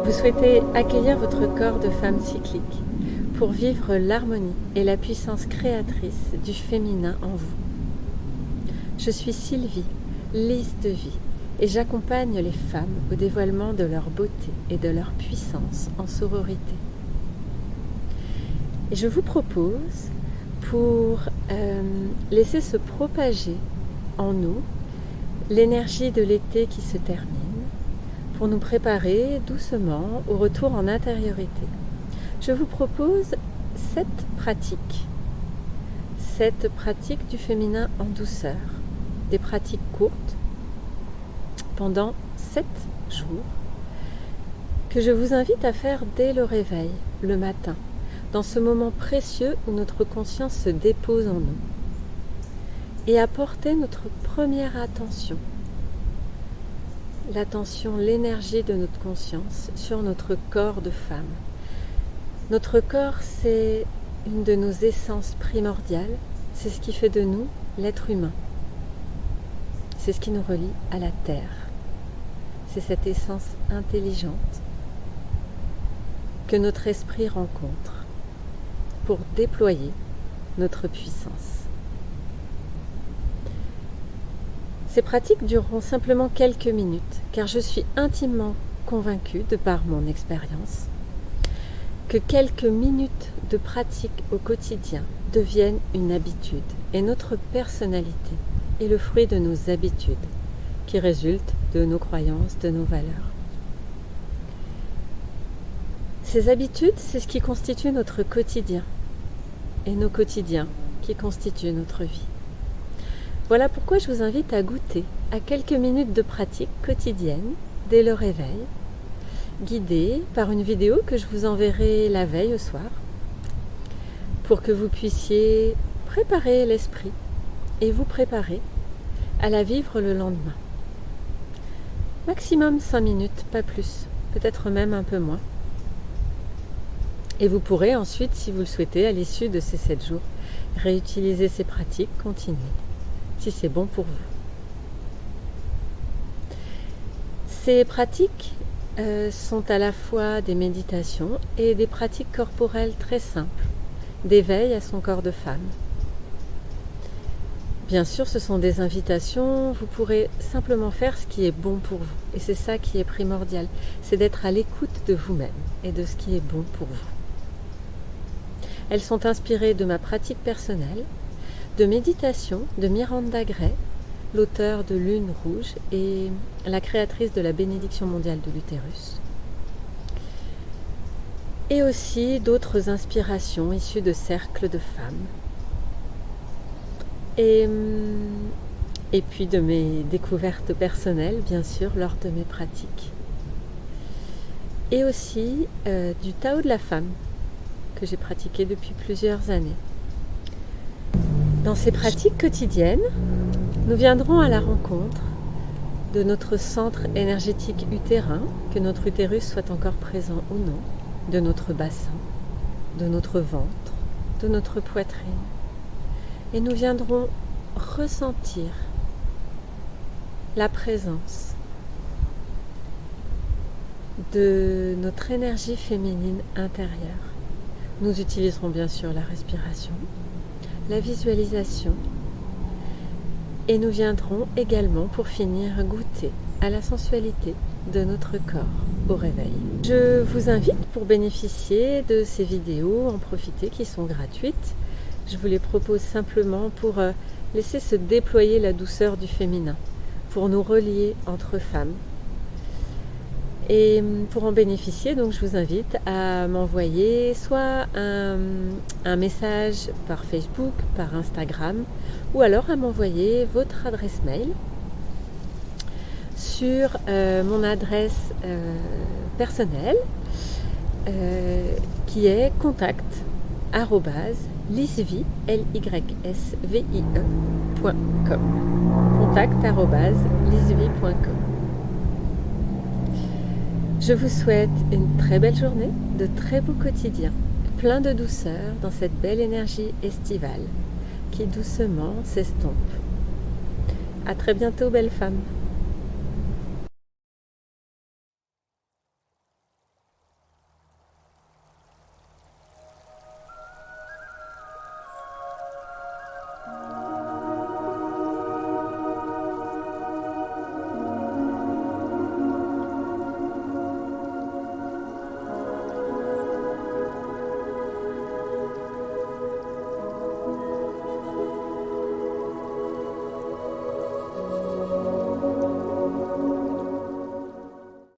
Vous souhaitez accueillir votre corps de femme cyclique pour vivre l'harmonie et la puissance créatrice du féminin en vous. Je suis Sylvie, lys de vie, et j'accompagne les femmes au dévoilement de leur beauté et de leur puissance en sororité. Et je vous propose, pour laisser se propager en nous l'énergie de l'été qui se termine, pour nous préparer doucement au retour en intériorité. Je vous propose 7 pratiques du féminin en douceur, des pratiques courtes pendant 7 jours que je vous invite à faire dès le réveil, le matin, dans ce moment précieux où notre conscience se dépose en nous, et à porter notre première attention, l'attention, l'énergie de notre conscience sur notre corps de femme. Notre corps, c'est une de nos essences primordiales, c'est ce qui fait de nous l'être humain. C'est ce qui nous relie à la terre. C'est cette essence intelligente que notre esprit rencontre pour déployer notre puissance. Ces pratiques dureront simplement quelques minutes, car je suis intimement convaincue, de par mon expérience, que quelques minutes de pratique au quotidien deviennent une habitude, et notre personnalité est le fruit de nos habitudes, qui résultent de nos croyances, de nos valeurs. Ces habitudes, c'est ce qui constitue notre quotidien, et nos quotidiens qui constituent notre vie. Voilà pourquoi je vous invite à goûter à quelques minutes de pratique quotidienne dès le réveil, guidée par une vidéo que je vous enverrai la veille au soir, pour que vous puissiez préparer l'esprit et vous préparer à la vivre le lendemain. Maximum 5 minutes, pas plus, peut-être même un peu moins. Et vous pourrez ensuite, si vous le souhaitez, à l'issue de ces 7 jours, réutiliser ces pratiques, continuer, si c'est bon pour vous. Ces pratiques sont à la fois des méditations et des pratiques corporelles très simples, d'éveil à son corps de femme. Bien sûr, ce sont des invitations, vous pourrez simplement faire ce qui est bon pour vous. Et c'est ça qui est primordial, c'est d'être à l'écoute de vous-même et de ce qui est bon pour vous. Elles sont inspirées de ma pratique personnelle, de méditation de Miranda Gray, l'auteure de Lune Rouge et la créatrice de la bénédiction mondiale de l'utérus. Et aussi d'autres inspirations issues de cercles de femmes. Et puis de mes découvertes personnelles, bien sûr, lors de mes pratiques. Et aussi du Tao de la femme, que j'ai pratiqué depuis plusieurs années. Dans ces pratiques quotidiennes, nous viendrons à la rencontre de notre centre énergétique utérin, que notre utérus soit encore présent ou non, de notre bassin, de notre ventre, de notre poitrine. Et nous viendrons ressentir la présence de notre énergie féminine intérieure. Nous utiliserons bien sûr la respiration, la visualisation, et nous viendrons également pour finir goûter à la sensualité de notre corps au réveil. Je vous invite, pour bénéficier de ces vidéos, en profiter, qui sont gratuites. Je vous les propose simplement pour laisser se déployer la douceur du féminin, pour nous relier entre femmes. Et pour en bénéficier, donc, je vous invite à m'envoyer soit un message par Facebook, par Instagram, ou alors à m'envoyer votre adresse mail sur mon adresse personnelle qui est contact@lysvie.com. contact@lysvie.com. Je vous souhaite une très belle journée, de très beaux quotidiens, plein de douceur dans cette belle énergie estivale qui doucement s'estompe. À très bientôt, belle femme.